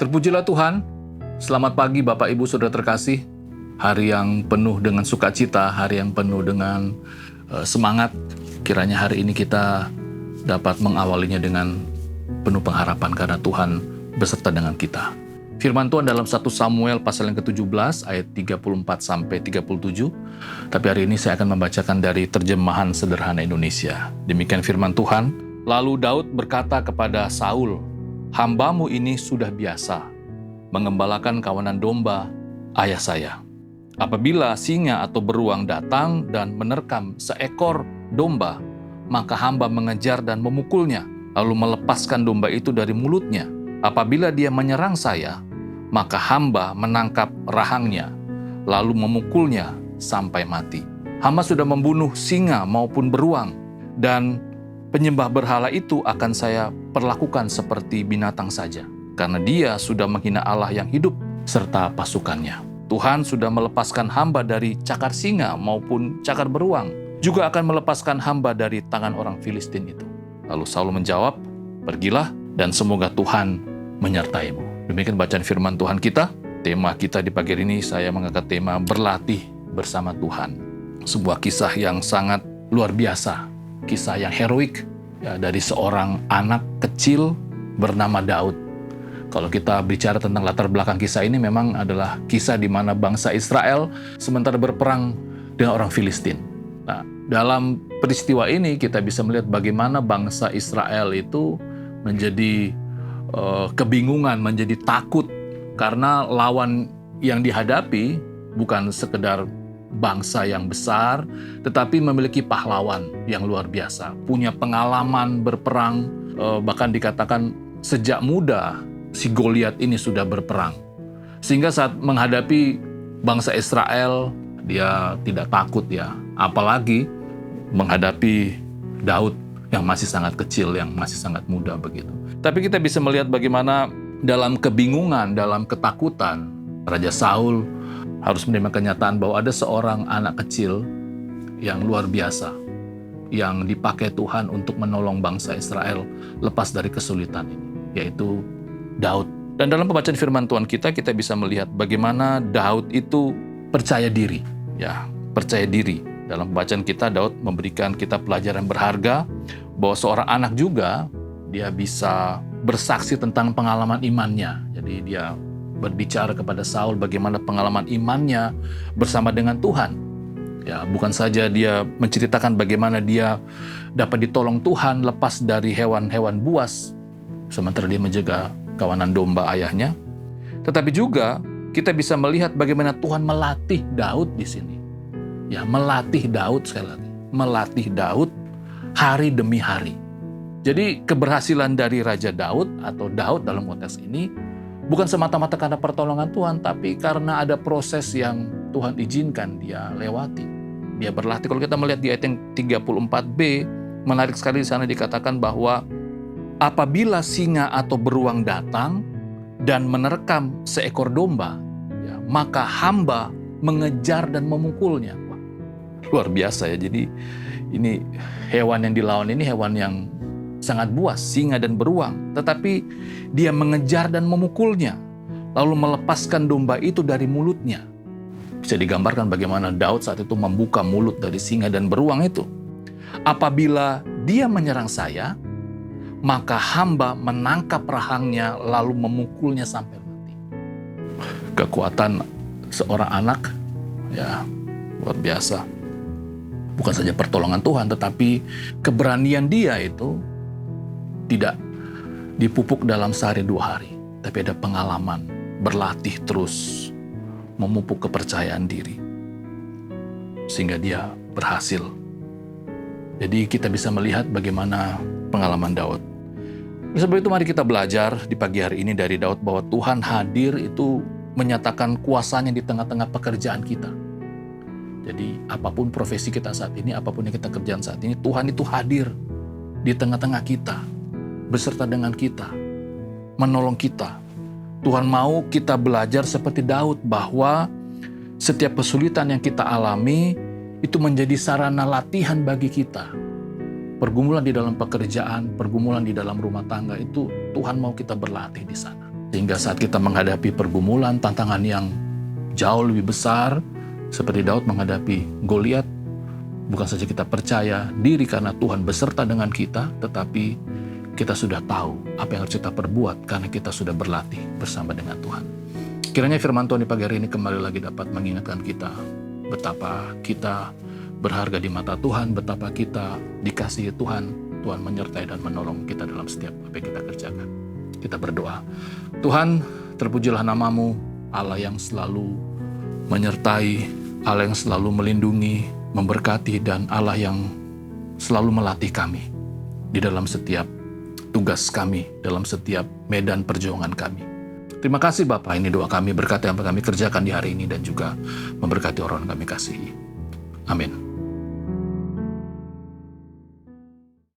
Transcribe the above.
Terpujilah Tuhan. Selamat pagi Bapak Ibu Saudara terkasih. Hari yang penuh dengan sukacita, hari yang penuh dengan semangat. Kiranya hari ini kita dapat mengawalinya dengan penuh pengharapan karena Tuhan beserta dengan kita. Firman Tuhan dalam 1 Samuel pasal yang ke-17 ayat 34 sampai 37. Tapi hari ini saya akan membacakan dari terjemahan sederhana Indonesia. Demikian firman Tuhan. Lalu Daud berkata kepada Saul, "Hambamu ini sudah biasa mengembalakan kawanan domba ayah saya. Apabila singa atau beruang datang dan menerkam seekor domba, maka hamba mengejar dan memukulnya, lalu melepaskan domba itu dari mulutnya. Apabila dia menyerang saya, maka hamba menangkap rahangnya, lalu memukulnya sampai mati. Hamba sudah membunuh singa maupun beruang, dan penyembah berhala itu akan saya perlakukan seperti binatang saja, karena dia sudah menghina Allah yang hidup serta pasukannya. Tuhan sudah melepaskan hamba dari cakar singa maupun cakar beruang, juga akan melepaskan hamba dari tangan orang Filistin itu." Lalu Saul menjawab, "Pergilah dan semoga Tuhan menyertaimu." Demikian bacaan firman Tuhan kita. Tema kita di pagi ini saya mengangkat tema berlatih bersama Tuhan. Sebuah kisah yang sangat luar biasa, kisah yang heroik ya, dari seorang anak kecil bernama Daud. Kalau kita bicara tentang latar belakang kisah ini memang adalah kisah di mana bangsa Israel sementara berperang dengan orang Filistin. Nah, dalam peristiwa ini kita bisa melihat bagaimana bangsa Israel itu menjadi kebingungan, menjadi takut karena lawan yang dihadapi bukan sekedar bangsa yang besar, tetapi memiliki pahlawan yang luar biasa, punya pengalaman berperang, bahkan dikatakan sejak muda si Goliat ini sudah berperang. Sehingga saat menghadapi bangsa Israel, dia tidak takut ya, apalagi menghadapi Daud yang masih sangat kecil, yang masih sangat muda begitu. Tapi kita bisa melihat bagaimana dalam kebingungan, dalam ketakutan, Raja Saul harus menerima kenyataan bahwa ada seorang anak kecil yang luar biasa, yang dipakai Tuhan untuk menolong bangsa Israel lepas dari kesulitan ini, yaitu Daud. Dan dalam pembacaan firman Tuhan kita bisa melihat bagaimana Daud itu percaya diri. Ya, percaya diri. Dalam pembacaan kita, Daud memberikan kita pelajaran berharga bahwa seorang anak juga dia bisa bersaksi tentang pengalaman imannya. Jadi dia berbicara kepada Saul bagaimana pengalaman imannya bersama dengan Tuhan. Ya, bukan saja dia menceritakan bagaimana dia dapat ditolong Tuhan lepas dari hewan-hewan buas sementara dia menjaga kawanan domba ayahnya, tetapi juga kita bisa melihat bagaimana Tuhan melatih Daud di sini. Ya, melatih Daud sekali lagi, melatih Daud hari demi hari. Jadi keberhasilan dari Raja Daud atau Daud dalam konteks ini bukan semata-mata karena pertolongan Tuhan, tapi karena ada proses yang Tuhan izinkan dia lewati. Dia berlatih. Kalau kita melihat di ayat yang 34b, menarik sekali di sana dikatakan bahwa apabila singa atau beruang datang dan menerkam seekor domba, ya, maka hamba mengejar dan memukulnya. Wah, luar biasa ya. Jadi ini hewan yang dilawan ini hewan yang sangat buas, singa dan beruang. Tetapi dia mengejar dan memukulnya, lalu melepaskan domba itu dari mulutnya. Bisa digambarkan bagaimana Daud saat itu membuka mulut dari singa dan beruang itu. Apabila dia menyerang saya, maka hamba menangkap rahangnya lalu memukulnya sampai mati. Kekuatan seorang anak, ya luar biasa. Bukan saja pertolongan Tuhan, tetapi keberanian dia itu tidak dipupuk dalam sehari dua hari, tapi ada pengalaman, berlatih terus, memupuk kepercayaan diri, sehingga dia berhasil. Jadi kita bisa melihat bagaimana pengalaman Daud. Sebab itu mari kita belajar di pagi hari ini dari Daud bahwa Tuhan hadir itu menyatakan kuasanya di tengah-tengah pekerjaan kita. Jadi apapun profesi kita saat ini, apapun yang kita kerjakan saat ini, Tuhan itu hadir di tengah-tengah kita, beserta dengan kita, menolong kita. Tuhan mau kita belajar seperti Daud bahwa setiap kesulitan yang kita alami itu menjadi sarana latihan bagi kita. Pergumulan di dalam pekerjaan, pergumulan di dalam rumah tangga itu Tuhan mau kita berlatih di sana. Sehingga saat kita menghadapi pergumulan, tantangan yang jauh lebih besar, seperti Daud menghadapi Goliat, bukan saja kita percaya diri karena Tuhan beserta dengan kita, tetapi kita sudah tahu apa yang harus kita perbuat karena kita sudah berlatih bersama dengan Tuhan. Kiranya firman Tuhan di pagi hari ini kembali lagi dapat mengingatkan kita betapa kita berharga di mata Tuhan, betapa kita dikasihi Tuhan. Tuhan menyertai dan menolong kita dalam setiap apa yang kita kerjakan. Kita berdoa. Tuhan, terpujilah namamu, Allah yang selalu menyertai, Allah yang selalu melindungi, memberkati, dan Allah yang selalu melatih kami di dalam setiap tugas kami, dalam setiap medan perjuangan kami. Terima kasih Bapa, ini doa kami, berkati apa kami kerjakan di hari ini dan juga memberkati orang yang kami kasihi. Amin.